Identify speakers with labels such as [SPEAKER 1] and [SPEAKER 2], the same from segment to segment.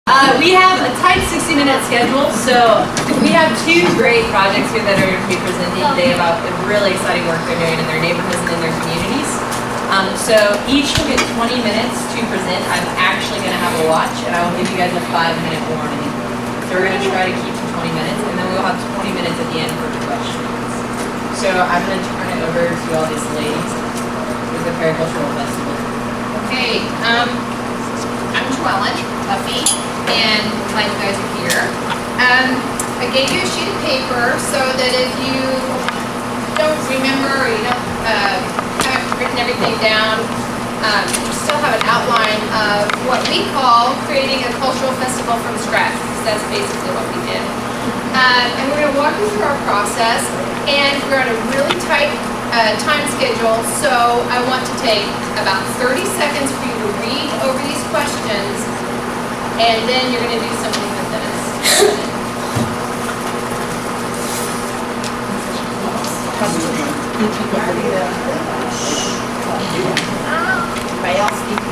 [SPEAKER 1] We have a tight 60-minute schedule, so we have two great projects here that are going to be presenting today about the really exciting work they're doing in their neighborhoods and in their communities. So each will get 20 minutes to present. I'm actually going to have a watch, and I will give you guys a 5-minute warning. So we're going to try to keep to 20 minutes, and then we'll have 20 minutes at the end for questions. So I'm going to turn it over to all these ladies with the Pericultural Festival.
[SPEAKER 2] Okay, I'm Joellen Buffy, and glad you guys are here. I gave you a sheet of paper so that if you don't remember or you don't haven't written everything down, you still have an outline of what we call creating a cultural festival from scratch, because that's basically what we did. And we're going to walk you through our process, and we're on a really tight time schedule, so I want to take about 30 seconds for you to read over these questions, and then you're going to do something with this. Anybody else need to?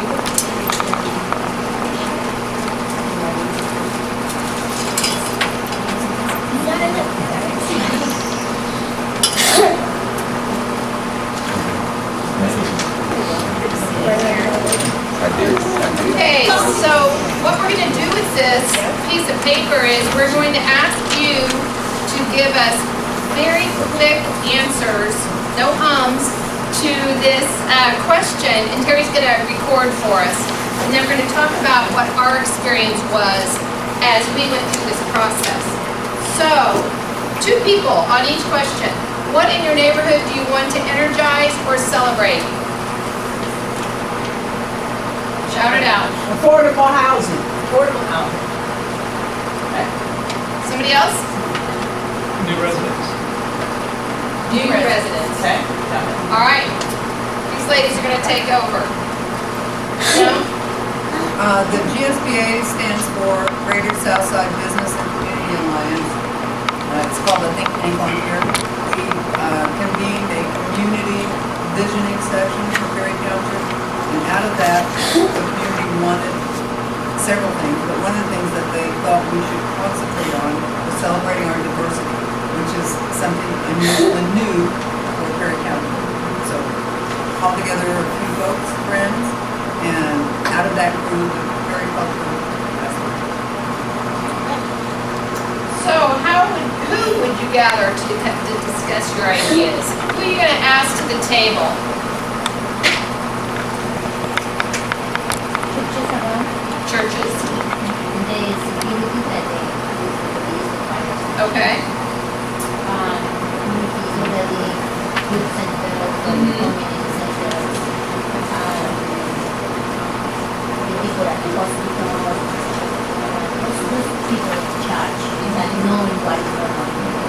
[SPEAKER 2] Okay, so what we're going to do with this piece of paper is we're going to ask you to give us very quick answers, no ums, to this question, and Terry's going to record for us. And then we're going to talk about what our experience was as we went through this process. So, 2 people on each question. What in your neighborhood do you want to energize or celebrate? Shout it out.
[SPEAKER 3] Affordable housing.
[SPEAKER 2] Affordable housing. Okay. Somebody else?
[SPEAKER 4] New residents.
[SPEAKER 2] New residents.
[SPEAKER 4] Okay.
[SPEAKER 2] All right. These ladies are going to take over. No?
[SPEAKER 3] The GSBA stands for Greater Southside Business and Community Alliance. It's called a think tank on here. We convened a community visioning session for Perry Township, and out of that, the community wanted several things, but one of the things that they thought we should concentrate on was celebrating our diversity, which is something unusual and new for Perry County. So, all together a few folks, friends, and out of that group, very cultural festival.
[SPEAKER 2] So who would you gather to discuss your ideas? Who are you going to ask to the table? Churches. Okay.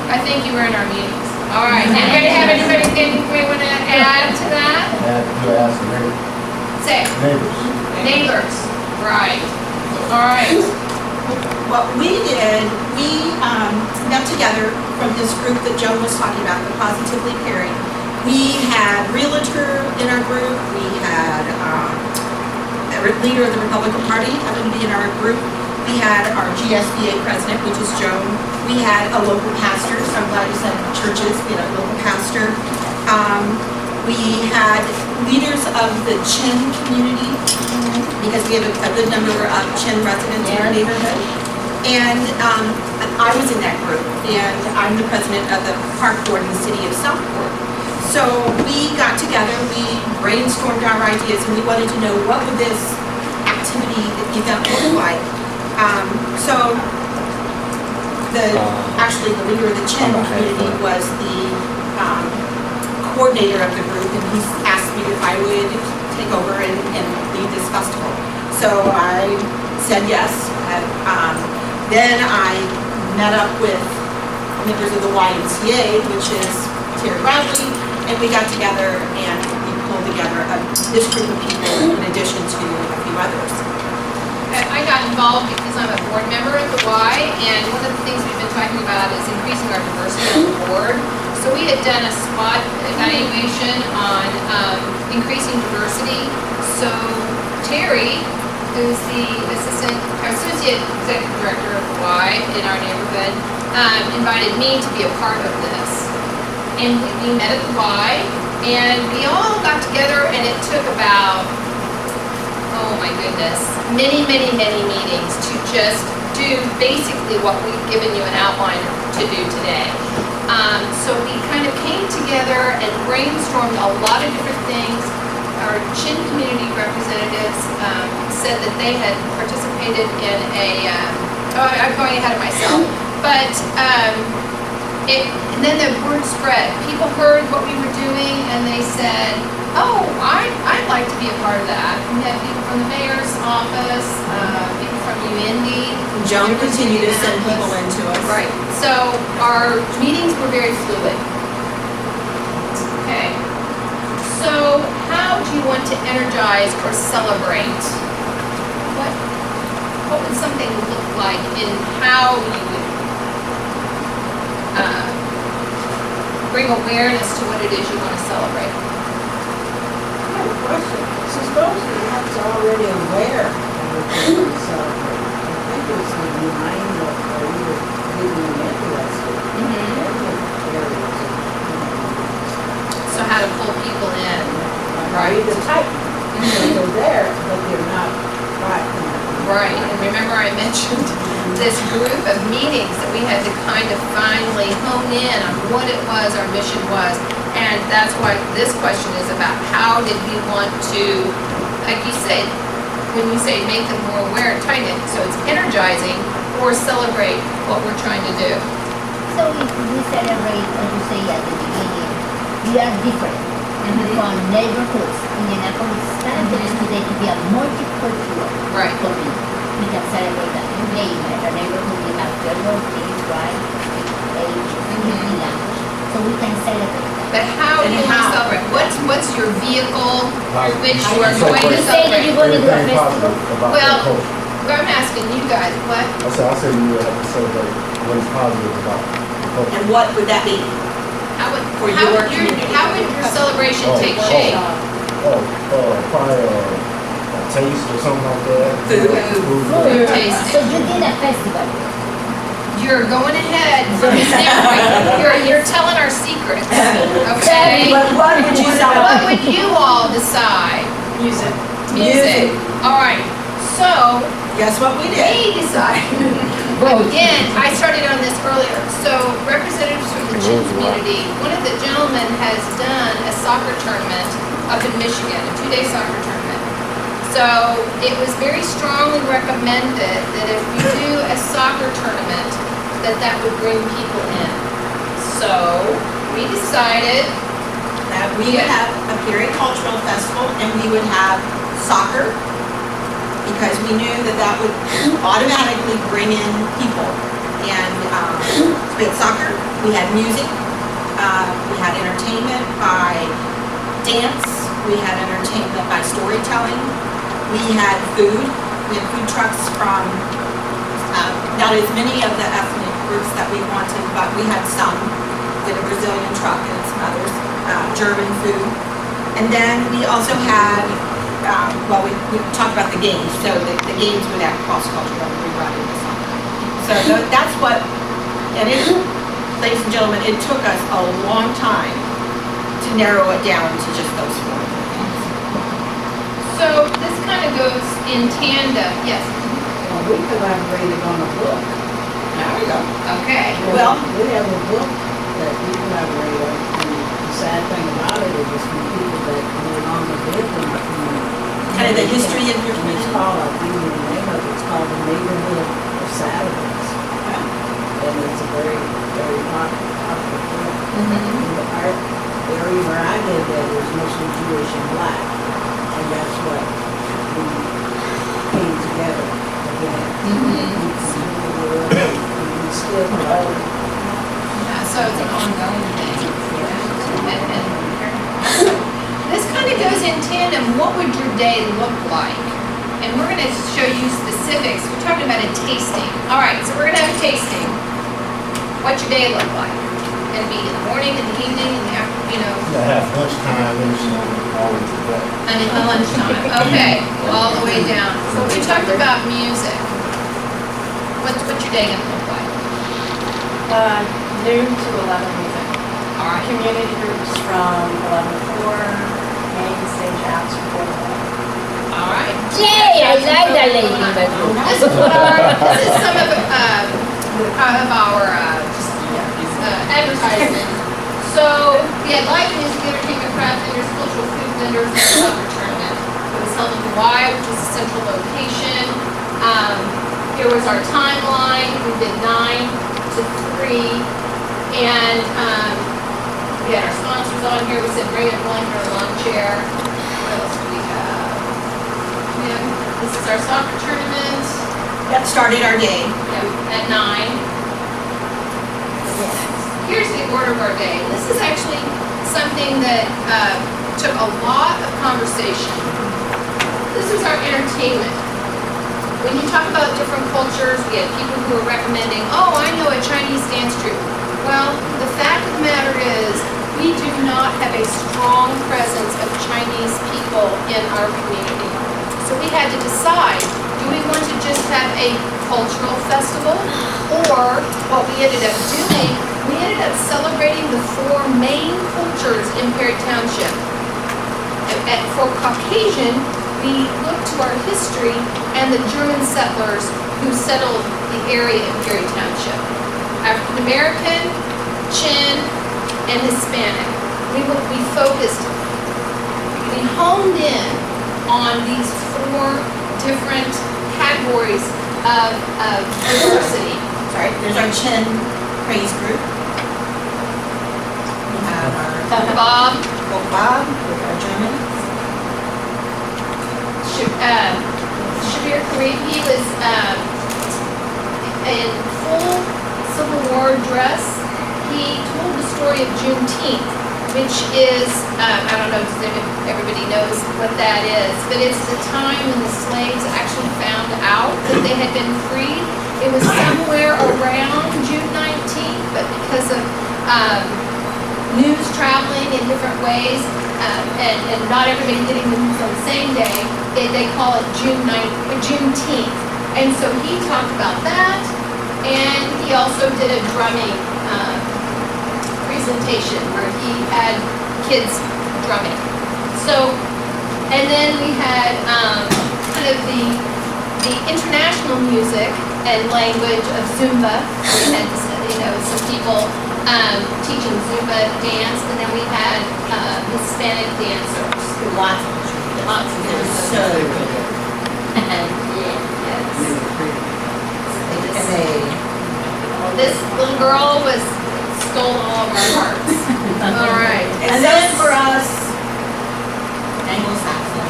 [SPEAKER 2] I think you were in our meetings. All right. Anybody have anything we want to add to that?
[SPEAKER 5] You asked
[SPEAKER 2] Say.
[SPEAKER 5] neighbors.
[SPEAKER 2] Neighbors. Right. All right.
[SPEAKER 6] What we did, we got together from this group that Joan was talking about, the Positively Perry. We had realtor in our group. We had a leader of the Republican Party happened to be in our group. We had our GSBA president, which is Joan. We had a local pastor, so I'm glad you said churches. We had a local pastor. We had leaders of the Chin community, because we have a good number of Chin residents in our neighborhood. And I was in that group, and I'm the president of the park board in the city of Southport. So we got together, we brainstormed our ideas, and we wanted to know what would this activity, event look like. So actually the leader of the Chin community was the coordinator of the group, and he asked me if I would take over and lead this festival. So I said yes. Then I met up with members of the YMCA, which is Terry Bradley, and we got together and we pulled together this group of people in addition to a few others.
[SPEAKER 2] I got involved because I'm a board member at the Y, and one of the things we've been talking about is increasing our diversity on the board. So we had done a SWOT evaluation on increasing diversity. So Terry who's the associate executive director of Y in our neighborhood, invited me to be a part of this. And we met at the Y, and we all got together, and it took about, oh my goodness, many meetings to just do basically what we've given you an outline to do today. So we kind of came together and brainstormed a lot of different things. Our Chin community representatives said that they had participated in I'm going ahead of myself, but and then the word spread. People heard what we were doing and they said, oh, I'd like to be a part of that. We had people from the mayor's office, people from UIndy.
[SPEAKER 6] Joan continued to send people into us.
[SPEAKER 2] Right, so our meetings were very fluid. Okay, so how do you want to energize or celebrate? What would something look like in how you would bring awareness to what it is you want to celebrate?
[SPEAKER 5] I have a question. Supposedly one's already aware of what they're going to celebrate. I think it's the mind of or either getting them interested in every areas of,
[SPEAKER 2] So how to pull people in,
[SPEAKER 5] right? The type, they're there, but they're not right.
[SPEAKER 2] right? And remember I mentioned this group of meetings that we had to kind of finally hone in on what it was our mission was. And that's why this question is about how did we want to, like you said, when you say make them more aware, tighten it, so it's energizing or celebrate what we're trying to do.
[SPEAKER 7] So if we celebrate, as you say at the beginning, we are different from neighborhoods. Indianapolis standards today to be a multicultural
[SPEAKER 2] Right.
[SPEAKER 7] community. We can celebrate that today in our neighborhood. We have several things, right? Age, language. So we can celebrate that.
[SPEAKER 2] But how do
[SPEAKER 6] And
[SPEAKER 2] you want to
[SPEAKER 6] how?
[SPEAKER 2] celebrate? What's your vehicle through which you are
[SPEAKER 8] So
[SPEAKER 2] going to
[SPEAKER 7] You say that you're
[SPEAKER 2] celebrate?
[SPEAKER 7] going to do a
[SPEAKER 8] Anything
[SPEAKER 7] festival.
[SPEAKER 8] positive about
[SPEAKER 2] Well,
[SPEAKER 8] the culture.
[SPEAKER 2] I'm asking you guys, what?
[SPEAKER 8] I said you would have to celebrate what is positive about the culture.
[SPEAKER 6] And what would that be?
[SPEAKER 2] How would,
[SPEAKER 6] For
[SPEAKER 2] how
[SPEAKER 6] your
[SPEAKER 2] would your,
[SPEAKER 6] community.
[SPEAKER 2] how would your celebration
[SPEAKER 8] Oh,
[SPEAKER 2] take
[SPEAKER 8] oh.
[SPEAKER 2] shape?
[SPEAKER 8] Probably a taste or something like that.
[SPEAKER 6] Food.
[SPEAKER 2] Food tasting.
[SPEAKER 7] So you did a festival.
[SPEAKER 2] You're going ahead from the standpoint, you're telling our secrets, okay?
[SPEAKER 6] What would you
[SPEAKER 2] What
[SPEAKER 6] celebrate?
[SPEAKER 2] would you all decide?
[SPEAKER 1] Music.
[SPEAKER 2] Music. All right, so
[SPEAKER 6] Guess what we did?
[SPEAKER 2] we decided. Again, I started on this earlier. So representatives from the Chin community, one of the gentlemen has done a soccer tournament up in Michigan, a 2-day soccer tournament. So it was very strongly recommended that if we do a soccer tournament, that would bring people in. So we decided
[SPEAKER 6] That we would have a period cultural festival and we would have soccer because we knew that would automatically bring in people. And we had soccer, we had music, we had entertainment by dance, we had entertainment by storytelling, we had food, we had food trucks from not as many of the ethnic groups that we wanted, but we had some. We had a Brazilian truck and some others, German food. And then we also had, we talked about the games, so the games would have cross-cultural, we brought into something. So that's what, and it, ladies and gentlemen, it took us a long time to narrow it down to just those 4 things.
[SPEAKER 2] So this kind of goes in tandem, yes,
[SPEAKER 5] Well, we collaborated on a book.
[SPEAKER 6] There we go.
[SPEAKER 2] okay.
[SPEAKER 6] Well-
[SPEAKER 5] We have a book that we collaborate on, and the sad thing about it is from people that no longer live in our community.
[SPEAKER 6] Kind of the history of your
[SPEAKER 5] And it's
[SPEAKER 6] community.
[SPEAKER 5] called, I'll give you the name of it, it's called The Neighborhood of Saturdays. And it's a very, very popular book. In the art area where I live at is mostly Jewish and black. And that's what we came together again. We still know.
[SPEAKER 2] Yeah, so it's an ongoing thing. This kind of goes in tandem, what would your day look like? And we're gonna show you specifics, we're talking about a tasting. All right, so we're gonna have a tasting. What's your day look like? Gonna be in the morning, in the evening, in the you know,
[SPEAKER 8] Yeah, have lunchtime, all of that.
[SPEAKER 2] and in the lunchtime, okay, all the way down. So we talked about music. What's your day gonna look like?
[SPEAKER 9] Noon to 11 music.
[SPEAKER 2] All right.
[SPEAKER 9] Community groups from 11 to 4, main stage acts from 4 to 11.
[SPEAKER 2] All right.
[SPEAKER 7] Yay, I like that lady.
[SPEAKER 2] This is some of our advertisement. So we had live music, entertainment, craft vendors, cultural food vendors, and a soccer tournament. It was held in Hawaii, which is a central location. Here was our timeline. We did 9 to 3, and we had our sponsors on here. We said bring a blanket or lawn chair. What else do we have? This is our soccer tournament.
[SPEAKER 6] That started our day.
[SPEAKER 2] At 9. Here's the order of our day. This is actually something that took a lot of conversation. This is our entertainment. When you talk about different cultures, we had people who were recommending, oh, I know a Chinese dance troupe. Well, the fact of the matter is, we do not have a strong presence of Chinese people in our community. So we had to decide, do we want to just have a cultural festival? Or what we ended up doing, we ended up celebrating the 4 main cultures in Perry Township. For Caucasian, we looked to our history and the German settlers who settled the area in Perry Township. African American, Chin, and Hispanic. We focused, we honed in on these 4 different categories of diversity.
[SPEAKER 6] Sorry, there's our Chin praise group. We have our
[SPEAKER 2] Bob,
[SPEAKER 6] Bob with our Germans.
[SPEAKER 2] Shabir Kareem, he was in full Civil War dress. He told the story of Juneteenth, which is, I don't know if everybody knows what that is, but it's the time when the slaves actually found out that they had been freed. It was somewhere around June 19th, but because of news traveling in different ways, and not everybody getting the news on the same day, they call it Juneteenth. And so he talked about that, and he also did a drumming presentation where he had kids drumming. So, and then we had kind of the international music and language of Zumba. We had, some people teaching Zumba dance, and then we had Hispanic dancers.
[SPEAKER 6] Lots of them. So good.
[SPEAKER 2] Yes.
[SPEAKER 6] And they,
[SPEAKER 2] This little girl stole all of our hearts. All right.
[SPEAKER 6] and then for us, Anglo-Saxon.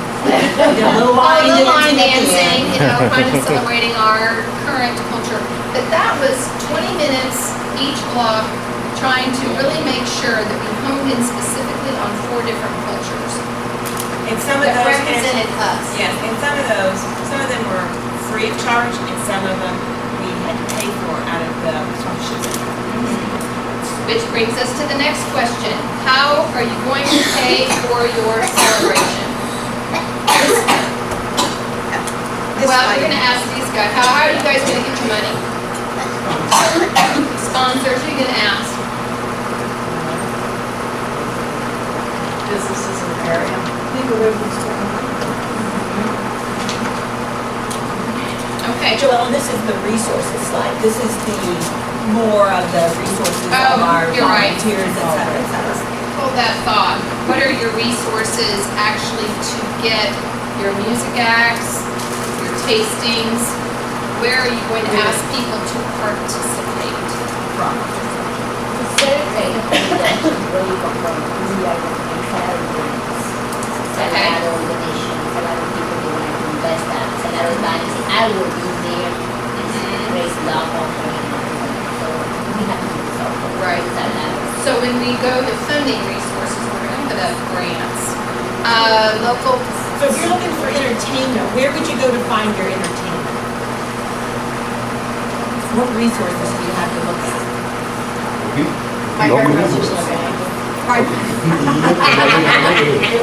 [SPEAKER 6] Did a little line
[SPEAKER 2] Little line
[SPEAKER 6] dancing
[SPEAKER 2] dancing,
[SPEAKER 6] at the end.
[SPEAKER 2] kind of celebrating our current culture. But that was 20 minutes each block, trying to really make sure that we honed in specifically on 4 different cultures
[SPEAKER 10] And some of
[SPEAKER 2] that
[SPEAKER 10] those,
[SPEAKER 2] represented us.
[SPEAKER 10] yes, and some of them were free of charge, and some of them we had to pay for out of the sponsorship.
[SPEAKER 2] Which brings us to the next question. How are you going to pay for your celebration? Well, we're going to ask these guys. How are you guys going to get your money? Sponsors, who are you going to ask?
[SPEAKER 5] Businesses in the area. People live in the
[SPEAKER 2] Okay.
[SPEAKER 6] Joelle, this is the resources slide. This is the more of the resources of our
[SPEAKER 2] you're right.
[SPEAKER 6] volunteers, et cetera, et cetera.
[SPEAKER 2] Hold that thought. What are your resources actually to get your music acts, your tastings? Where are you going to ask people to participate?
[SPEAKER 7] The survey that is really from India and Saturdays.
[SPEAKER 2] Okay.
[SPEAKER 7] A lot of donations, a lot of people they want to invest that. A lot of banks say, I will be there. Raise love offering. So we have to do something.
[SPEAKER 2] Right.
[SPEAKER 7] That matters.
[SPEAKER 2] So when we go to funding resources, we're going to put up grants. Local,
[SPEAKER 6] So if you're looking for entertainment, where would you go to find your entertainment? What resources do you have to look at?
[SPEAKER 5] My grandma's just looking at
[SPEAKER 6] It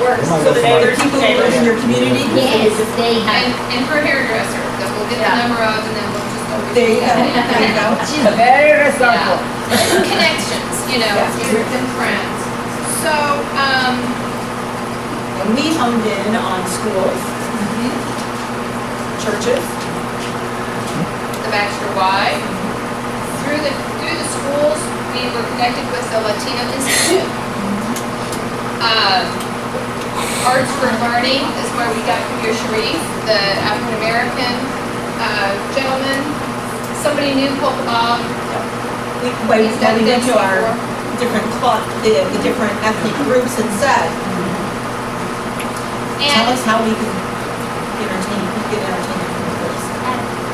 [SPEAKER 6] works. So the neighbors, people who live in your community?
[SPEAKER 7] Yes, they have.
[SPEAKER 2] And her hairdresser, that we'll get the number of, and then we'll just.
[SPEAKER 6] There you go, there you go.
[SPEAKER 7] She's very
[SPEAKER 2] Yeah.
[SPEAKER 7] resourceful.
[SPEAKER 2] Connections, through them friends. So,
[SPEAKER 6] And we honed in on schools, churches,
[SPEAKER 2] the Baxter Y. Through the schools, we were connected with the Latino Institute. Arts for Learning is where we got Kabir Sharif, the African American gentleman. Somebody knew Polka Bob.
[SPEAKER 6] when we went to our different the different ethnic groups and said, tell
[SPEAKER 2] And,
[SPEAKER 6] us how we can get entertainment from this.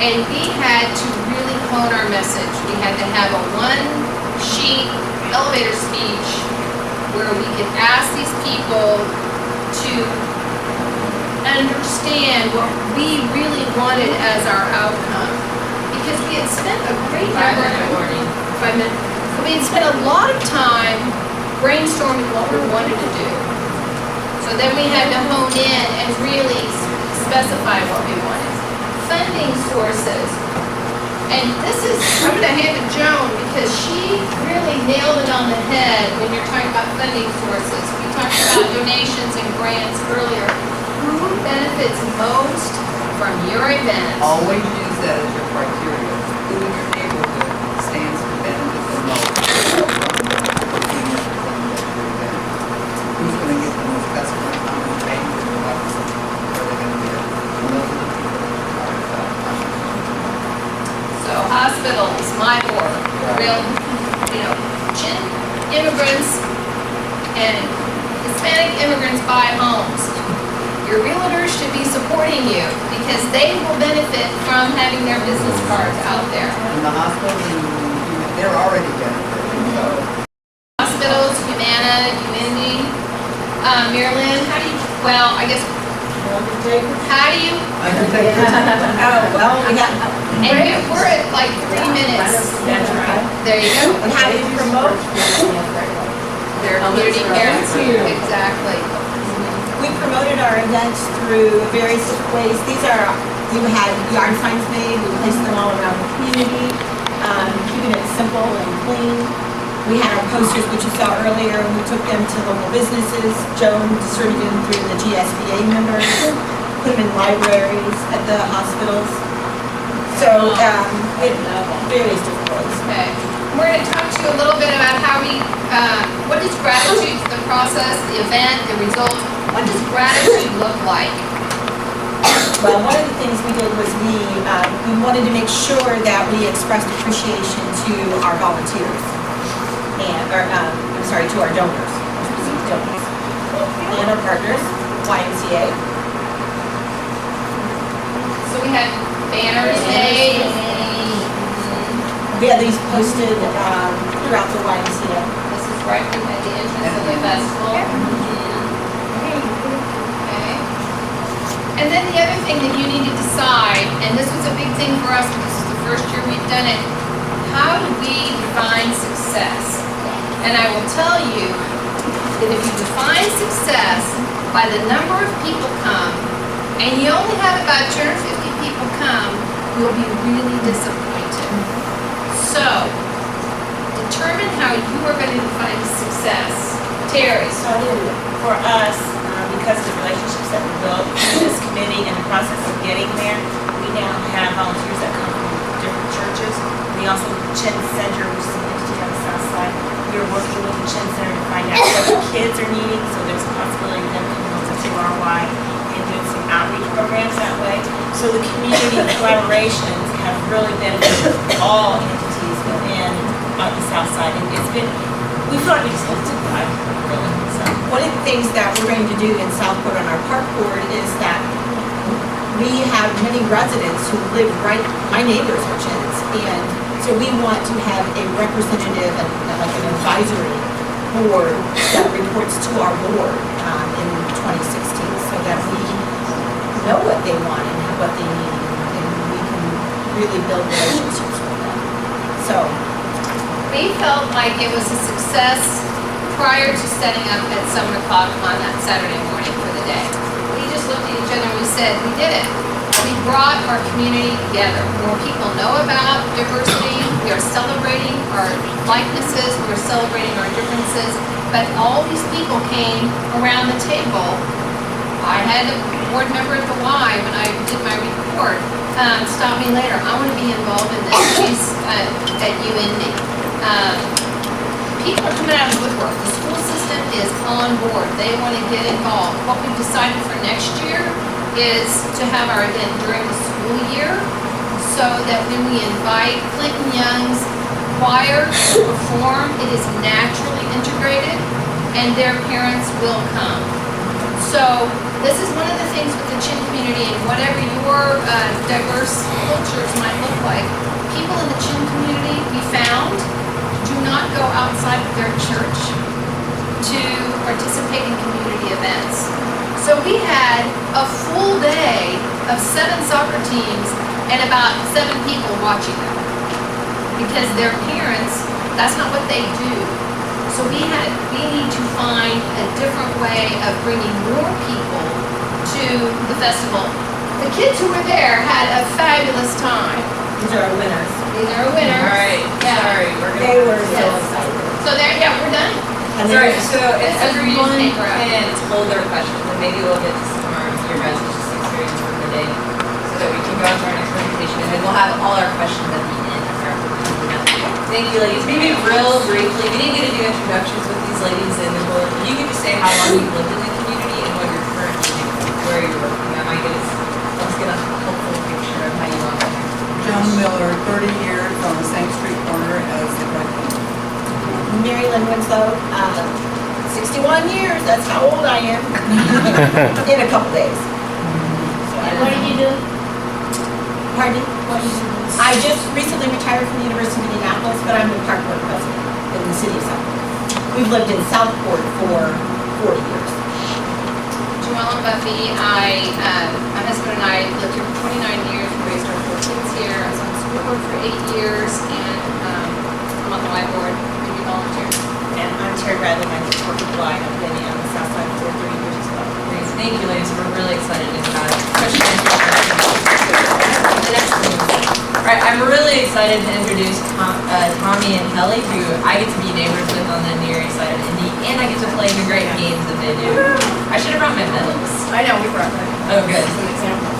[SPEAKER 2] and we had to really hone our message. We had to have a one-sheet elevator speech where we could ask these people to understand what we really wanted as our outcome. Because we had spent a great number of 5 minutes. We had spent a lot of time brainstorming what we wanted to do. So then we had to hone in and really specify what we wanted. Funding sources. And this is, I'm going to hand it to Joan because she really nailed it on the head when you're talking about funding sources. We talked about donations and grants earlier. Who benefits most from your event?
[SPEAKER 3] Always use that as your criteria. Who in your neighborhood stands to benefit the most? Who's gonna get the most customer comment, bang for the buck? Where they're gonna get? And those are the people that are
[SPEAKER 2] So hospitals, my board, real, Chin immigrants and Hispanic immigrants buy homes. Your realtors should be supporting you because they will benefit from having their business cards out there.
[SPEAKER 3] in the hospitals, and they're already benefiting, so.
[SPEAKER 2] Hospitals, Humana, Community, Maryland, how do you, well, I guess, how do you,
[SPEAKER 3] Undertaker.
[SPEAKER 6] Oh, well, we got,
[SPEAKER 2] and we're at like 3 minutes.
[SPEAKER 10] That's right.
[SPEAKER 2] There you go.
[SPEAKER 6] and how do you promote?
[SPEAKER 2] Their community care. Exactly.
[SPEAKER 6] We promoted our events through various ways. We had yard signs made, we placed them all around the community, keeping it simple and clean. We had our posters, which you saw earlier, we took them to local businesses. Joan distributed them through the GSBA members, put them in libraries, at the hospitals. So, various different ways.
[SPEAKER 2] Okay. We're going to talk to you a little bit about how what does gratitude, the process, the event, the result, what does gratitude look like?
[SPEAKER 6] Well, one of the things we did was we wanted to make sure that we expressed appreciation to our volunteers to our donors, and our partners, YMCA.
[SPEAKER 2] So we had banners made.
[SPEAKER 6] We had these posted throughout the YMCA.
[SPEAKER 2] This is right at the entrance of the festival. Okay. And then the other thing that you need to decide, and this was a big thing for us because this is the first year we've done it, how do we define success? And I will tell you that if you define success by the number of people come, and you only have about 250 people come, you'll be really disappointed. So, determine how you are going to define success. Terry.
[SPEAKER 10] So for us, because of the relationships that we built in this committee and the process of getting there, we now have volunteers that come from different churches. We also, Chin Center, which is an entity on the south side, we are working with the Chin Center to find out what the kids are needing, so there's a possibility of them coming over to RY and doing some outreach programs that way. So the community collaborations have really benefited all entities within the south side, and it's been, we feel like we just have to thrive, really, so.
[SPEAKER 6] One of the things that we're going to do in Southport on our park board is that we have many residents who live my neighbors are Chins, and so we want to have a representative and like an advisory board that reports to our board in 2016 so that we know what they want and what they need, and we can really build relationships with them. So
[SPEAKER 2] We felt like it was a success prior to setting up at 7 o'clock on that Saturday morning for the day. We just looked at each other and we said, we did it. We brought our community together. More people know about diversity. We are celebrating our likenesses. We are celebrating our differences. But all these people came around the table. I had a board member at the Y when I did my report stop me later. I want to be involved in this. She's at UND. People are coming out of the woodwork. The school system is on board. They want to get involved. What we've decided for next year is to have our event during the school year so that when we invite Clinton Young's choir to perform, it is naturally integrated and their parents will come. So this is one of the things with the Chin community, and whatever your diverse cultures might look like, people in the Chin community, we found, do not go outside of their church to participate in community events. So we had a full day of 7 soccer teams and about 7 people watching them. Because their parents, that's not what they do. So we need to find a different way of bringing more people to the festival. The kids who were there had a fabulous time.
[SPEAKER 6] These are our winners.
[SPEAKER 2] These are our winners.
[SPEAKER 1] All right,
[SPEAKER 2] Yeah.
[SPEAKER 1] sorry,
[SPEAKER 6] They were so
[SPEAKER 2] Yes.
[SPEAKER 6] excited.
[SPEAKER 2] So there, yeah, we're done.
[SPEAKER 6] And
[SPEAKER 1] Sorry,
[SPEAKER 6] then,
[SPEAKER 1] so if
[SPEAKER 2] This is
[SPEAKER 1] everyone
[SPEAKER 2] reading paper out.
[SPEAKER 1] can hold their questions, and maybe we'll get to some of your guys' just experience from the day, so that we can go on to our next presentation, and then we'll have all our questions at the end of our presentation. Thank you, ladies. Maybe real briefly, we didn't get to do introductions with these ladies, and you can just say how long you've lived in the community and what you're currently doing, where you're working. That might get us, let's get a helpful picture of how you got there.
[SPEAKER 3] Joan Miller, 30 years on the same street corner as the president.
[SPEAKER 6] Mary Lynn Winslow, 61 years, that's how old I am. In a couple days.
[SPEAKER 7] And what did you do?
[SPEAKER 6] Pardon me?
[SPEAKER 7] What did you do?
[SPEAKER 6] I just recently retired from the University of Indianapolis, but I'm the park board president in the city of Southport. We've lived in Southport for 40 years.
[SPEAKER 2] Joelle and Buffy, my husband and I lived here for 29 years, we raised our 4 kids here. I was on the school board for 8 years, and I'm on the Y board, maybe volunteer.
[SPEAKER 10] And I'm Terry Bradley, I'm the corporate blind. I've been on the south side for 30 years as well.
[SPEAKER 1] Great. Thank you, ladies. We're really excited to have questions. The next thing. All right, I'm really excited to introduce Tommy and Kelly, who I get to be neighbors with on the Near East side of Indy, and I get to play the great games that they do. I should have brought my medals.
[SPEAKER 2] I know, we brought them.
[SPEAKER 1] Oh, good.
[SPEAKER 2] Some examples.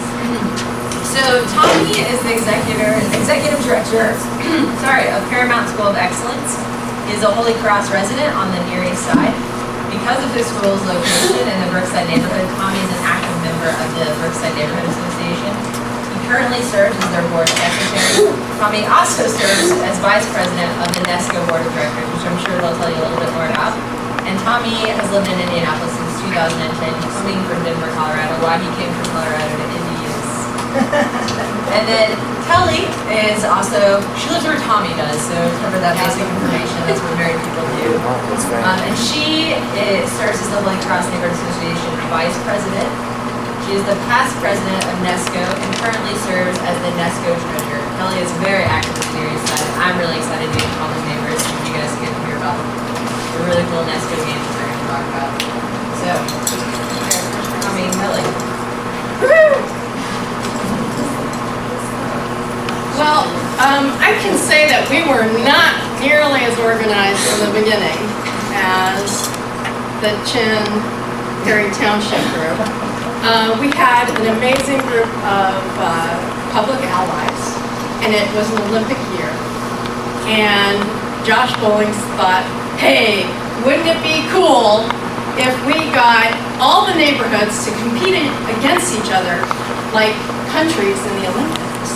[SPEAKER 1] So Tommy is the executive director, of Paramount School of Excellence. He is a Holy Cross resident on the Near East Side. Because of his school's location in the Brookside neighborhood, Tommy is an active member of the Brookside Neighborhood Association. He currently serves as their board secretary. Tommy also serves as vice president of the NESCO board of directors, which I'm sure they'll tell you a little bit more about. And Tommy has lived in Indianapolis since 2010. He's coming from Denver, Colorado. Why he came from Colorado to Indy is... And then Kelly is also, she lives where Tommy does, so cover that basic information. That's what married people do. And she serves as the Holy Cross Neighborhood Association vice president. She is the past president of NESCO and currently serves as the NESCO treasurer. Kelly is very active in the Near East Side, and I'm really excited to be with all the neighbors and you guys get to hear about the really cool NESCO games that we're going to talk about. So, Tommy and Kelly.
[SPEAKER 11] Well, I can say that we were not nearly as organized in the beginning as the Chin Perry Township group. We had an amazing group of public allies, and it was an Olympic year. And Josh Bowlings thought, hey, wouldn't it be cool if we got all the neighborhoods to compete against each other like countries in the Olympics?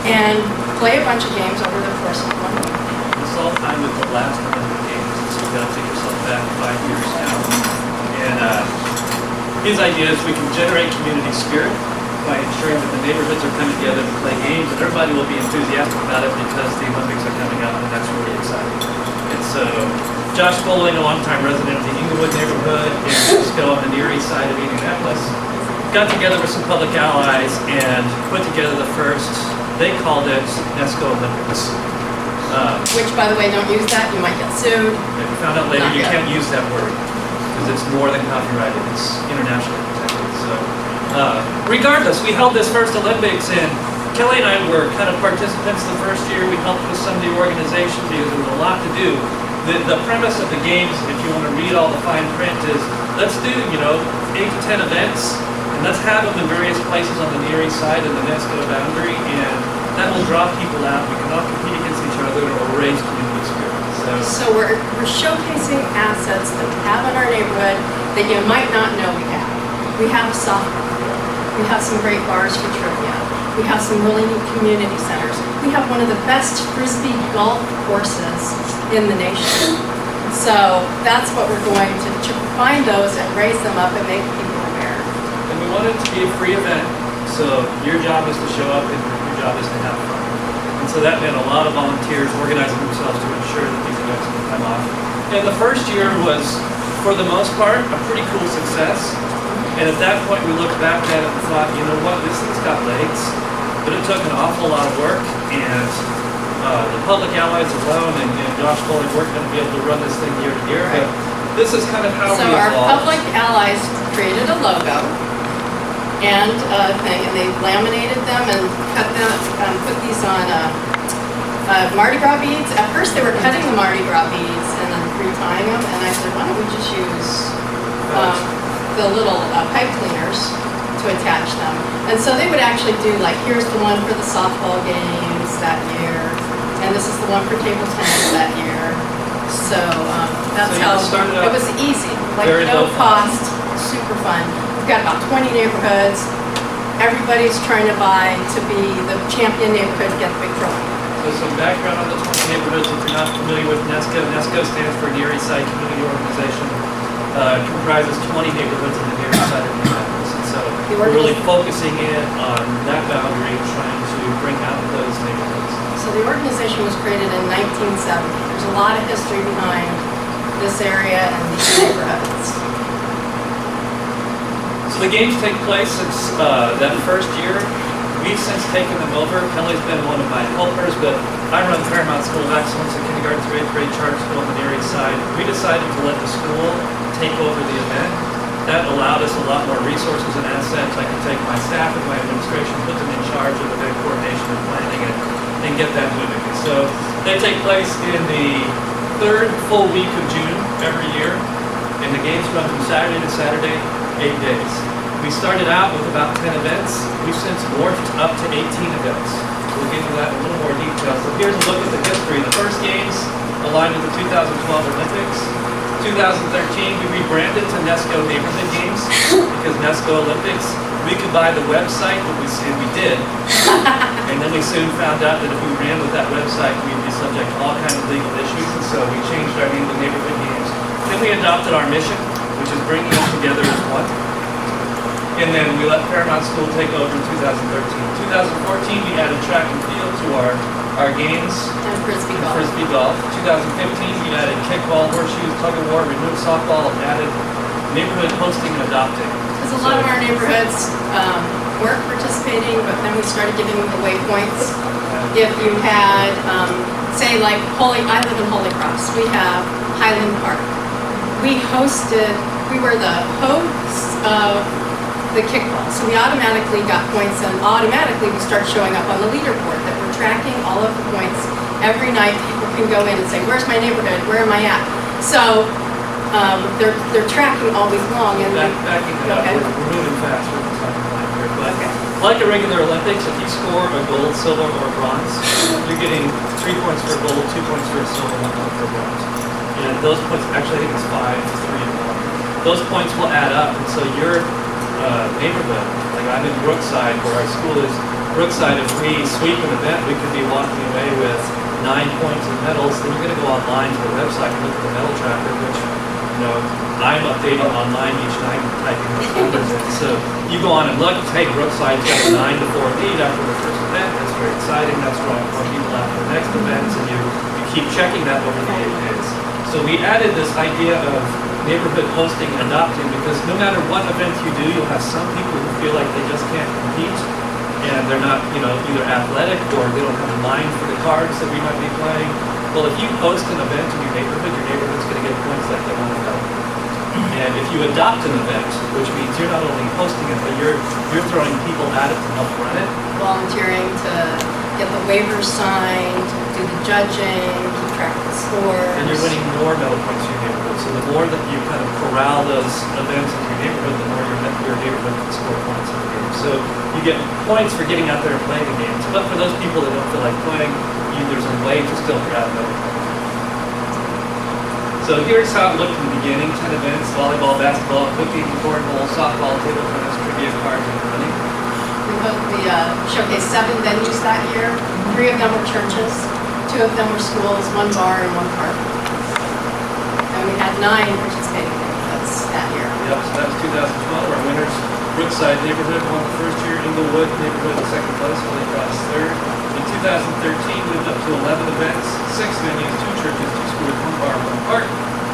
[SPEAKER 11] And play a bunch of games over the course of 1 week.
[SPEAKER 4] This all time with the last Olympic Games, so you gotta take yourself back 5 years now. And his idea is we can generate community spirit by ensuring that the neighborhoods are coming together to play games, and everybody will be enthusiastic about it because the Olympics are coming up, and that's really exciting. And so, Josh Bowling, a longtime resident of the Inglewood neighborhood, and still on the Near East Side of Indianapolis, got together with some public allies and put together the first, they called it NESCO Olympics.
[SPEAKER 11] which, by the way, don't use that, you might get sued.
[SPEAKER 4] If you found out later,
[SPEAKER 11] Not
[SPEAKER 4] you
[SPEAKER 11] yet.
[SPEAKER 4] can't use that word because it's more than copyrighted. It's internationally protected. So, regardless, we held this first Olympics, and Kelly and I were kind of participants the first year. We helped with some of the organization because there was a lot to do. The premise of the games, if you want to read all the fine print, is let's do 8 to 10 events, and let's have them in various places on the Near East side and the NESCO boundary, and that will draw people out. We can all compete against each other or raise community spirit.
[SPEAKER 11] So we're showcasing assets that we have in our neighborhood that you might not know we have. We have a softball field. We have some great bars for trivia. We have some really neat community centers. We have one of the best Frisbee golf courses in the nation. So that's what we're going to find those and raise them up and make people aware.
[SPEAKER 4] And we want it to be a free event, so your job is to show up and your job is to have fun. And so that meant a lot of volunteers organizing themselves to ensure that these events would come off. And the first year was, for the most part, a pretty cool success. And at that point, we looked back at it and thought, you know what, this thing's got legs, but it took an awful lot of work, and the public allies alone and Josh Foley weren't going to be able to run this thing year to year. But this is kind of how
[SPEAKER 11] So
[SPEAKER 4] we
[SPEAKER 11] our
[SPEAKER 4] evolved.
[SPEAKER 11] public allies created a logo and a thing, and they laminated them and cut them, put these on Mardi Gras beads. At first, they were cutting the Mardi Gras beads and then retying them, and I said, why don't we just use the little pipe cleaners to attach them? And so they would actually do like, here's the one for the softball games that year, and this is the one for table tennis that year. So that's
[SPEAKER 4] So
[SPEAKER 11] how
[SPEAKER 4] you started out
[SPEAKER 11] it was easy, like
[SPEAKER 4] very
[SPEAKER 11] no
[SPEAKER 4] low fun.
[SPEAKER 11] cost, super fun. We've got about 20 neighborhoods. Everybody's trying to vie to be the champion neighborhood to get the big trophy.
[SPEAKER 4] So some background on the 20 neighborhoods. If you're not familiar with NESCO, NESCO stands for Near East Side Community Organization. Comprises 20 neighborhoods in the Near East Side of Minneapolis. And so we're really focusing in on that boundary, trying to bring out those neighborhoods.
[SPEAKER 11] So the organization was created in 1970. There's a lot of history behind this area and these neighborhoods.
[SPEAKER 4] So the games take place since that first year. We've since taken them over. Kelly's been one of my helpers, but I run Fairmount School of Excellence, a kindergarten through 8th grade charter school on the Near East Side. We decided to let the school take over the event. That allowed us a lot more resources and assets. I could take my staff and my administration, put them in charge of event coordination and planning and get that moving. And so they take place in the third full week of June every year, and the games run from Saturday to Saturday, 8 days. We started out with about 10 events. We've since morphed up to 18 events. We'll get into that in a little more detail. So here's a look at the history. The first games aligned with the 2012 Olympics. 2013, we rebranded to NESCO Neighborhood Games because NESCO Olympics, we could buy the website, and we did. And then we soon found out that if we ran with that website, we'd be subject to all kinds of legal issues. And so we changed our name to Neighborhood Games. Then we adopted our mission, which is bringing us together as one. And then we let Fairmount School take over in 2013. 2014, we added track and field to our games.
[SPEAKER 11] And Frisbee golf.
[SPEAKER 4] Frisbee golf. 2015, we added kickball, horseshoes, tug of war, removed softball, and added neighborhood hosting and adopting.
[SPEAKER 11] Because a lot of our neighborhoods weren't participating, but then we started giving away points. If you had, say like I live in Holy Cross, we have Highland Park. We were the hosts of the kickball. So we automatically got points, and automatically we start showing up on the leaderboard that we're tracking all of the points. Every night people can go in and say, where's my neighborhood? Where am I at? So they're tracking all week long. And
[SPEAKER 4] Backing it up,
[SPEAKER 11] okay.
[SPEAKER 4] we're moving fast with the timeline here. But like a regular Olympics, if you score a gold, silver, or bronze, you're getting 3 points for gold, 2 points for silver, 1 point for bronze. And those points, actually I think it's 5, 3, and 1. Those points will add up, and so your neighborhood, like I'm in Brookside, where our school is. Brookside, if we sweep an event, we could be walking away with 9 points in medals. Then you're going to go online to the website and look at the medal tracker, which I'm updating online each night and typing those numbers in. So you go on and look, hey, Brookside's got a 9-4 lead after the first event. That's very exciting. That's drawing more people after the next events, and you keep checking that over the 8 days. So we added this idea of neighborhood hosting and adopting, because no matter what event you do, you'll have some people who feel like they just can't compete, and they're not, either athletic or they don't have a mind for the cards that we might be playing. Well, if you host an event in your neighborhood's going to get points like they want to go. And if you adopt an event, which means you're not only hosting it, but you're throwing people at it to help run it.
[SPEAKER 11] Volunteering to get the waivers signed, do the judging, keep track of the scores.
[SPEAKER 4] And you're winning more medal points in your neighborhood. So the more that you kind of corral those events into your neighborhood, the more your neighborhood can score points in the game. So you get points for getting out there and playing the games. But for those people that don't feel like playing, there's a way to still grab medal points. So here's how it looked in the beginning: 10 events: volleyball, basketball, cooking, cornhole, softball, table tennis, trivia, cards, and running.
[SPEAKER 11] We showcased 7 venues that year. 3 of them were churches, 2 of them were schools, 1 bar, and 1 park. And we had 9 participating neighborhoods that year.
[SPEAKER 4] Yep, so that was 2012. Our winners: Brookside neighborhood won the first year, Inglewood neighborhood in second place, Holy Cross third. In 2013, moved up to 11 events, 6 venues, 2 churches, 2 schools, 1 bar, 1 park,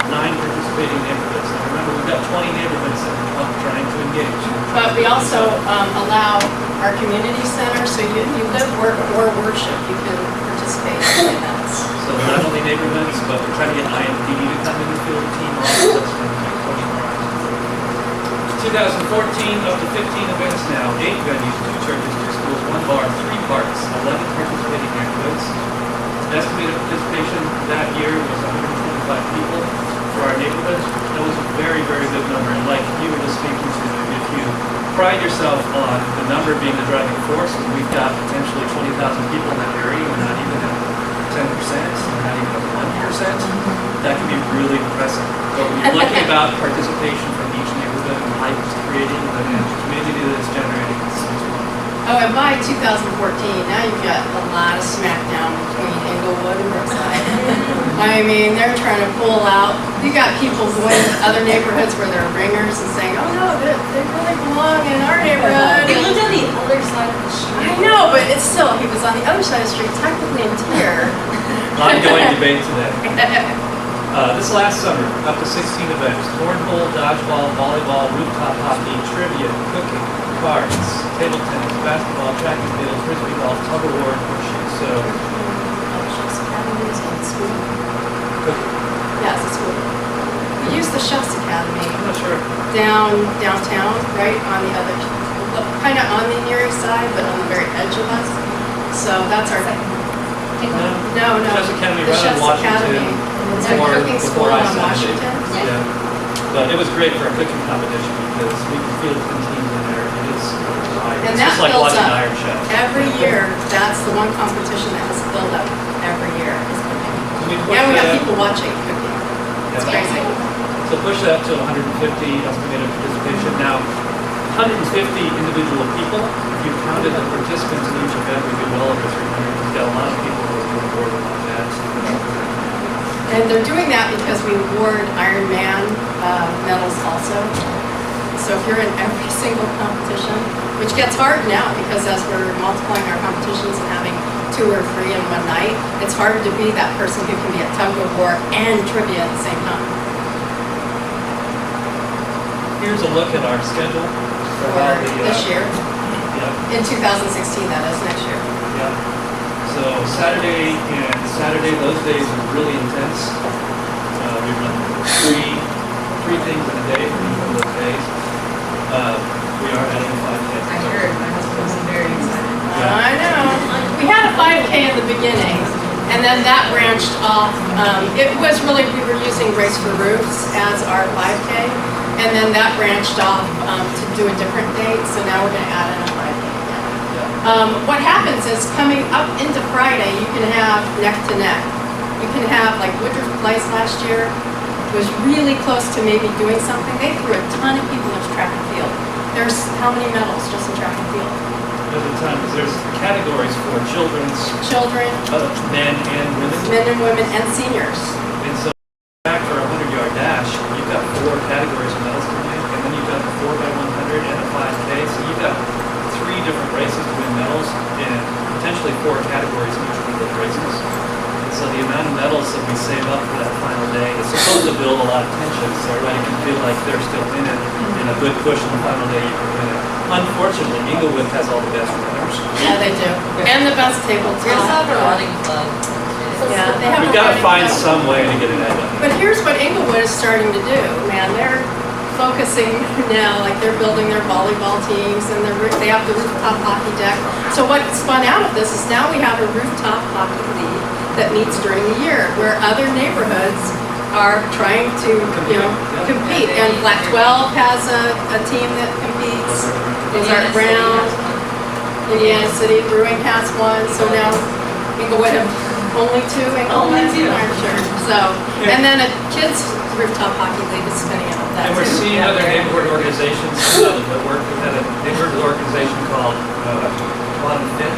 [SPEAKER 4] 9 participating neighborhoods. And remember, we've got 20 neighborhoods that we're trying to engage.
[SPEAKER 11] But we also allow our community center, so you live, work, or worship, you can participate in events.
[SPEAKER 4] So not only neighborhoods, but we're trying to get IMD to come in and field a team also. That's been coaching around. 2014, up to 15 events now, 8 venues, 2 churches, 2 schools, 1 bar, 3 parks, 11 participating neighborhoods. Estimated participation that year was 125 people for our neighborhoods. That was a very, very good number. And like you were just speaking to, if you pride yourself on the number being the driving force, and we've got potentially 20,000 people in that area, we're not even at 10%, we're not even at 1%, that can be really impressive. But when you're looking about participation from each neighborhood and life it's creating, and the community that it's generating, it's wonderful.
[SPEAKER 11] Oh, and by 2014, now you've got a lot of smackdown between Inglewood and Brookside. I mean, they're trying to pull out. You got people going to other neighborhoods where they're ringers and saying, "Oh no, they really belong in our neighborhood."
[SPEAKER 9] He lived on the other side of the street.
[SPEAKER 11] I know, but it's still, he was on the other side of the street, technically in Tier.
[SPEAKER 4] Ongoing debate today. This last summer, up to 16 events: cornhole, dodgeball, volleyball, rooftop hockey, trivia, cooking, cards, table tennis, basketball, track and field, frisbee golf, tug of war, and horseshoes. So, cooking.
[SPEAKER 11] Yeah, it's a school. We use the Chef's Academy
[SPEAKER 4] I'm not sure.
[SPEAKER 11] downtown, right on the other, kind of on the near east side, but on the very edge of us. So that's our. No.
[SPEAKER 4] Chef's Academy
[SPEAKER 11] The
[SPEAKER 4] right on
[SPEAKER 11] Chef's
[SPEAKER 4] Washington.
[SPEAKER 11] Academy. It's a cooking school
[SPEAKER 4] Before I
[SPEAKER 11] on
[SPEAKER 4] signed it.
[SPEAKER 11] Washington.
[SPEAKER 4] Yeah. But it was great for a cooking competition because we could feel the teams in there. It is
[SPEAKER 11] And
[SPEAKER 4] it's
[SPEAKER 11] that
[SPEAKER 4] just like
[SPEAKER 11] builds
[SPEAKER 4] watching
[SPEAKER 11] up.
[SPEAKER 4] Iron Chef.
[SPEAKER 11] Every year, that's the one competition that has built up every year is cooking.
[SPEAKER 4] We push
[SPEAKER 11] And we have
[SPEAKER 4] that-
[SPEAKER 11] people watching cooking. It's
[SPEAKER 4] Yeah.
[SPEAKER 11] crazy.
[SPEAKER 4] So push that to 150 estimated participation. Now, 150 individual people. If you counted the participants in each event, we'd be well over 300. We've got a lot of people who are doing more than that.
[SPEAKER 11] And they're doing that because we award Ironman medals also. So if you're in every single competition, which gets hard now because as we're multiplying our competitions and having 2 or 3 in one night, it's hard to be that person who can be at tug of war and trivia at the same time.
[SPEAKER 4] Here's a look at our schedule for how
[SPEAKER 11] For
[SPEAKER 4] the,
[SPEAKER 11] this year,
[SPEAKER 4] Yeah,
[SPEAKER 11] in 2016, that is next year.
[SPEAKER 4] yeah. So Saturday and Saturday, those days are really intense. We run three things in a day for each of those days. We are adding 5K.
[SPEAKER 1] I heard, my husband was very excited.
[SPEAKER 11] I know. We had a 5K in the beginning, and then that branched off. It was really, we were using Race for Roofs as our 5K, and then that branched off to do a different date, so now we're gonna add in a 5K again. What happens is coming up into Friday, you can have neck to neck. You can have, like Woodruff Place last year was really close to maybe doing something. They threw a ton of people into track and field. There's how many medals just in track and field?
[SPEAKER 4] There's a ton, because there's categories for children's,
[SPEAKER 11] Children,
[SPEAKER 4] men and women.
[SPEAKER 11] men and women, and seniors.
[SPEAKER 4] And so back for a 100-yard dash, you've got 4 categories of medals to win, and then you've got a 4x100 and a 5K. So you've got 3 different races to win medals in potentially 4 categories in each of those races. And so the amount of medals that we save up for that final day is supposed to build a lot of tension, so everybody can feel like they're still in it, and a good push on the final day you can win it. Unfortunately, Inglewood has all the best runners.
[SPEAKER 11] Yeah, they do. And the best table
[SPEAKER 1] We also have a
[SPEAKER 11] top.
[SPEAKER 1] running club.
[SPEAKER 11] Yeah, they have
[SPEAKER 4] We've
[SPEAKER 11] a
[SPEAKER 4] got to
[SPEAKER 11] running
[SPEAKER 4] find
[SPEAKER 11] club.
[SPEAKER 4] some way to get it out.
[SPEAKER 11] But here's what Inglewood is starting to do, man. They're focusing now, like they're building their volleyball teams and they have the rooftop hockey deck. So what spun out of this is now we have a rooftop hockey league that meets during the year where other neighborhoods are trying to, compete. And Black 12 has a team that competes. Ozark Brown, Indiana City Brewing has one. So now Inglewood have only two.
[SPEAKER 1] Only two.
[SPEAKER 11] I'm sure. So, and then a kids rooftop hockey league is spinning out of that
[SPEAKER 4] And we're
[SPEAKER 11] too.
[SPEAKER 4] seeing other neighborhood organizations come out of the woodwork. We had a neighborhood organization called Bottom Fit,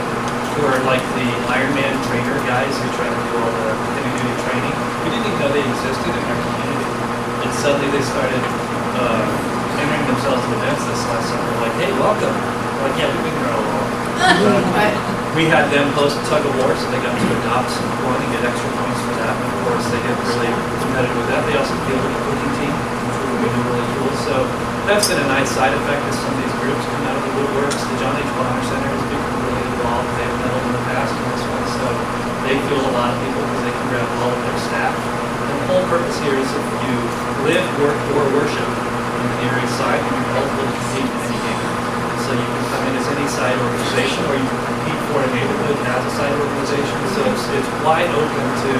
[SPEAKER 4] who are like the Ironman trainer guys who try to do all the heavy duty training. We didn't even know they existed in our community. And suddenly they started entering themselves in events this last summer. Like, hey, welcome. We're like, yeah, we've been here all along.
[SPEAKER 11] Right.
[SPEAKER 4] We had them host tug of war, so they got to adopt one and get extra points for that. And of course, they did really competitive with that. They also fielded a cooking team, which was really cool. So that's been a nice side effect as some of these groups come out of the woodworks. The John H. Bonner Center has become really involved. They've meddled in the past in this one, so they fuel a lot of people because they can grab all of their staff. And the whole purpose here is if you live, work, or worship in the Erie side, you're eligible to compete in any game. So you can come in as any side organization, or you can compete for a neighborhood as a side organization. So it's wide open to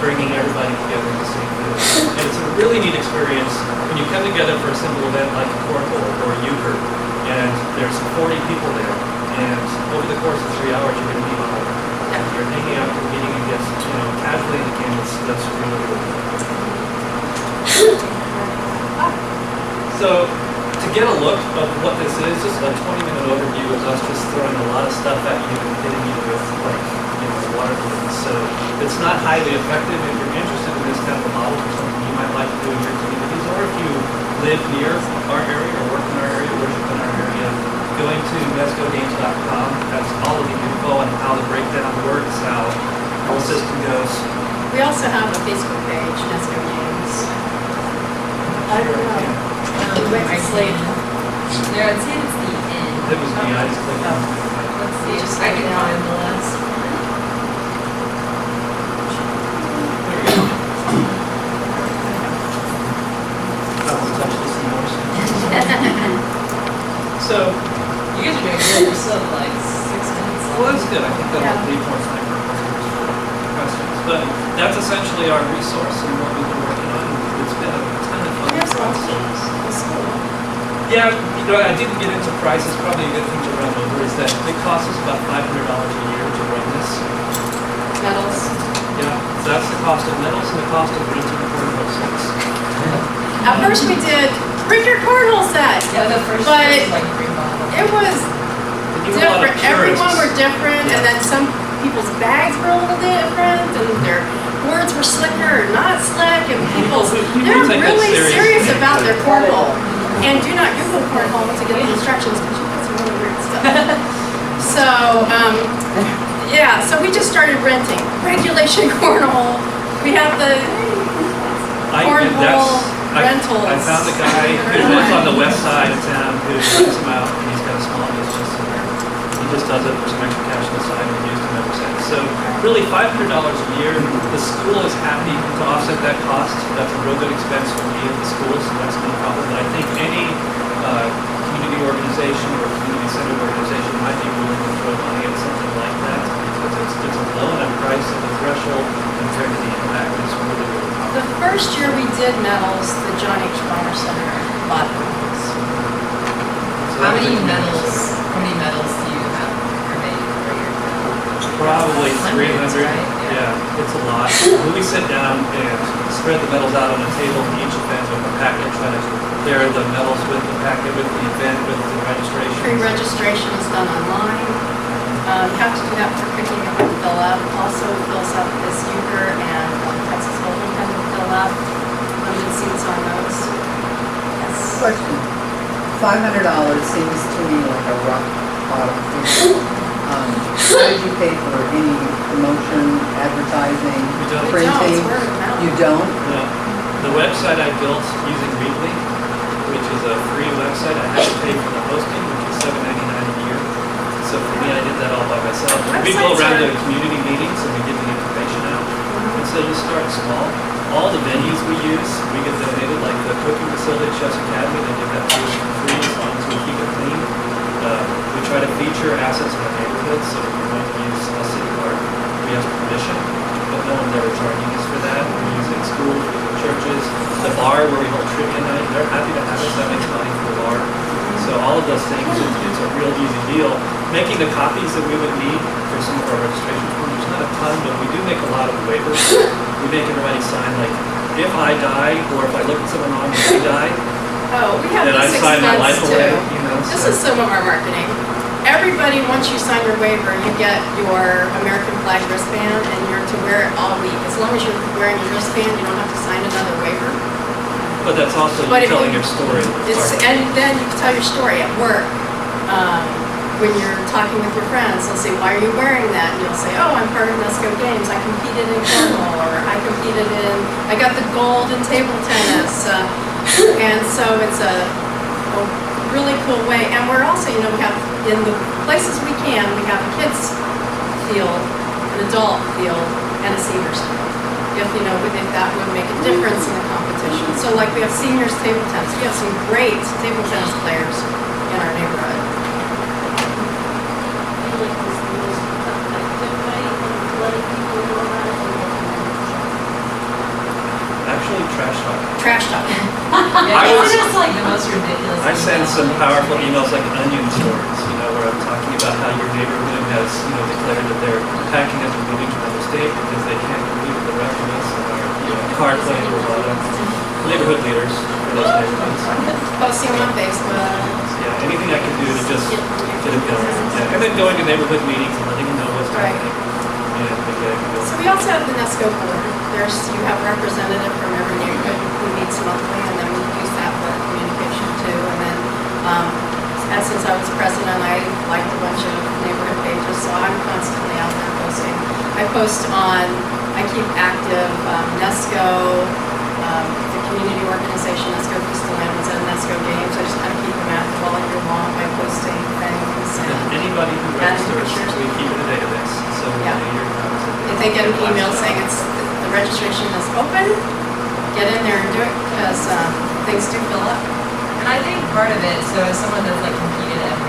[SPEAKER 4] bringing everybody together in the same field. And it's a really neat experience when you come together for a simple event like a cornhole or a euchre, and there's 40 people there, and over the course of 3 hours, you're going to meet all of them. And you're hanging out, competing against, casually in the game. That's really cool. So, to get a look of what this is, just a 20-minute overview of us just throwing a lot of stuff at you and hitting you with, water balloons. So, it's not highly effective. If you're interested in this kind of a model for something you might like to do in your communities, or if you live near our area or work in our area, worship in our area, going to mescogames.com, that's all of the info on how the breakdown works, how the whole system goes.
[SPEAKER 11] We also have a Facebook page, Nesco Games. I don't know. Sleep.
[SPEAKER 1] There, I'd say it's the end.
[SPEAKER 4] It was me, I just clicked on it.
[SPEAKER 1] Let's see, I can find the last one.
[SPEAKER 4] Touch this and more. So,
[SPEAKER 1] You guys are doing good. You're still like 6 minutes.
[SPEAKER 4] well, that's good. I think that'll be points like questions. But that's essentially our resource and what we've been working on. It's been a ton of fun.
[SPEAKER 11] Here's
[SPEAKER 4] for
[SPEAKER 11] one.
[SPEAKER 4] us.
[SPEAKER 11] The school.
[SPEAKER 4] Yeah, I didn't get into prices. Probably a good thing to run over is that it costs us about $500 a year to run this.
[SPEAKER 11] Medals.
[SPEAKER 4] Yeah, so that's the cost of metals and the cost of renting the cornhole sets.
[SPEAKER 11] At first we did, bring your cornhole set.
[SPEAKER 1] Yeah, the first
[SPEAKER 11] But
[SPEAKER 1] one was like green bottle.
[SPEAKER 11] it was
[SPEAKER 4] And you have a lot of
[SPEAKER 11] different. Everyone were
[SPEAKER 4] purists.
[SPEAKER 11] different, and then some people's bags were a little different, and their words were slicker or not slick, and people, they're
[SPEAKER 4] take that
[SPEAKER 11] really
[SPEAKER 4] serious.
[SPEAKER 11] serious about their cornhole. And do not Google cornhole to get the instructions, because you get some really weird stuff. So, yeah, so we just started renting. Regulation cornhole. We have the cornhole rentals.
[SPEAKER 4] I found a guy who lives on the west side of town who rents them out, and he's got a small business in there. He just does it for some extra cash on the side, and we used him ever since. So really $500 a year. The school is happy to offset that cost. That's a real good expense for me at the school, so that's no problem. But I think any community organization or community center organization might be willing to throw money at something like that because it's a low enough price at the threshold compared to the impact. It's really, really powerful.
[SPEAKER 11] The first year we did medals, the John H. Bonner Center bought medals.
[SPEAKER 4] So
[SPEAKER 1] How
[SPEAKER 4] that's
[SPEAKER 1] many
[SPEAKER 4] a tremendous-
[SPEAKER 1] medals do you have per day per year?
[SPEAKER 4] Probably
[SPEAKER 1] Hundreds,
[SPEAKER 4] 300.
[SPEAKER 1] right?
[SPEAKER 4] Yeah, it's a lot. When we sit down and spread the medals out on a table in each event with a packet, try to pair the medals with the packet, with the event, with the registration.
[SPEAKER 11] Pre-registration is done online. You have to do that for picking up and fill out. Also fills out this euchre and Texas Hold'em kind of fill out. You'll see what's on those. Yes.
[SPEAKER 3] Question. $500 seems to me like a rock bottom figure. How did you pay for any promotion, advertising,
[SPEAKER 4] We don't.
[SPEAKER 11] We don't,
[SPEAKER 3] printing?
[SPEAKER 11] it's word of mouth.
[SPEAKER 3] You don't?
[SPEAKER 4] No. The website I built using Weebly, which is a free website, I had to pay for the hosting, which is $7.99 a year. So for me, I did that all by myself. We go around to community meetings and we give the information out. And so you start small. All the venues we use, we get donated, like the cooking facility at Chess Academy, they give that to us for free as long as we keep it clean. We try to feature assets in our neighborhood, so if we're going to use a city park, we have permission, but no one's ever charging us for that. We're using schools, churches, the bar where we hold trivia night, they're happy to have us, that makes money for the bar. So all of those things, it's a real easy deal. Making the copies that we would need for some of our registration forms, there's not a ton, but we do make a lot of waivers. We make everybody sign, like, if I die, or if I look at someone wrong and they die,
[SPEAKER 11] Oh, we have
[SPEAKER 4] then I
[SPEAKER 11] this
[SPEAKER 4] sign my life
[SPEAKER 11] expense
[SPEAKER 4] away,
[SPEAKER 11] too.
[SPEAKER 4] you know,
[SPEAKER 11] This
[SPEAKER 4] so.
[SPEAKER 11] is some of our marketing. Everybody, once you sign your waiver, you get your American flag wristband and you're to wear it all week. As long as you're wearing your wristband, you don't have to sign another waiver.
[SPEAKER 4] But that's also
[SPEAKER 11] But
[SPEAKER 4] you
[SPEAKER 11] if
[SPEAKER 4] telling
[SPEAKER 11] you-
[SPEAKER 4] your story.
[SPEAKER 11] And then you can tell your story at work. When you're talking with your friends, they'll say, why are you wearing that? And you'll say, oh, I'm part of NESCO Games. I competed in cornhole, or I got the gold in table tennis. And so it's a really cool way. And we're also, we have, in the places we can, we have a kids field, an adult field, and a seniors field. If that would make a difference in the competition. So like we have seniors table tennis. We have some great table tennis players in our neighborhood.
[SPEAKER 4] Actually, trash talk.
[SPEAKER 11] Trash talking.
[SPEAKER 1] Yeah,
[SPEAKER 4] I was-
[SPEAKER 1] it's just like the most ridiculous.
[SPEAKER 4] I send
[SPEAKER 1] email.
[SPEAKER 4] some powerful emails like onion stories, where I'm talking about how your neighborhood has, declared that they're packing up and moving to another state because they can't compete with the rest of us and our, card playing Roboto. Neighborhood leaders for those neighborhoods.
[SPEAKER 11] Posting on Facebook.
[SPEAKER 4] Yeah, anything I can do to just get it going. Yeah, and then going to neighborhood meetings and letting them know what's
[SPEAKER 11] Right.
[SPEAKER 4] happening. Yeah, I
[SPEAKER 11] So we also have the NESCO board. You have a representative from every neighborhood who meets monthly, and then we use that for our communication too. And then, since I was president, I liked a bunch of neighborhood pages, so I'm constantly out there posting. I keep active NESCO, the community organization, NESCO Crystal Lands, and NESCO Games. I just kind of keep them active all year long by posting things.
[SPEAKER 4] And
[SPEAKER 11] And
[SPEAKER 4] anybody who
[SPEAKER 11] adding
[SPEAKER 4] registers,
[SPEAKER 11] pictures.
[SPEAKER 4] we keep in a database. So
[SPEAKER 11] Yeah. If they get an email saying the registration is open, get in there and do it, because things do fill up.
[SPEAKER 1] And I think part of it, so as someone that's like competed every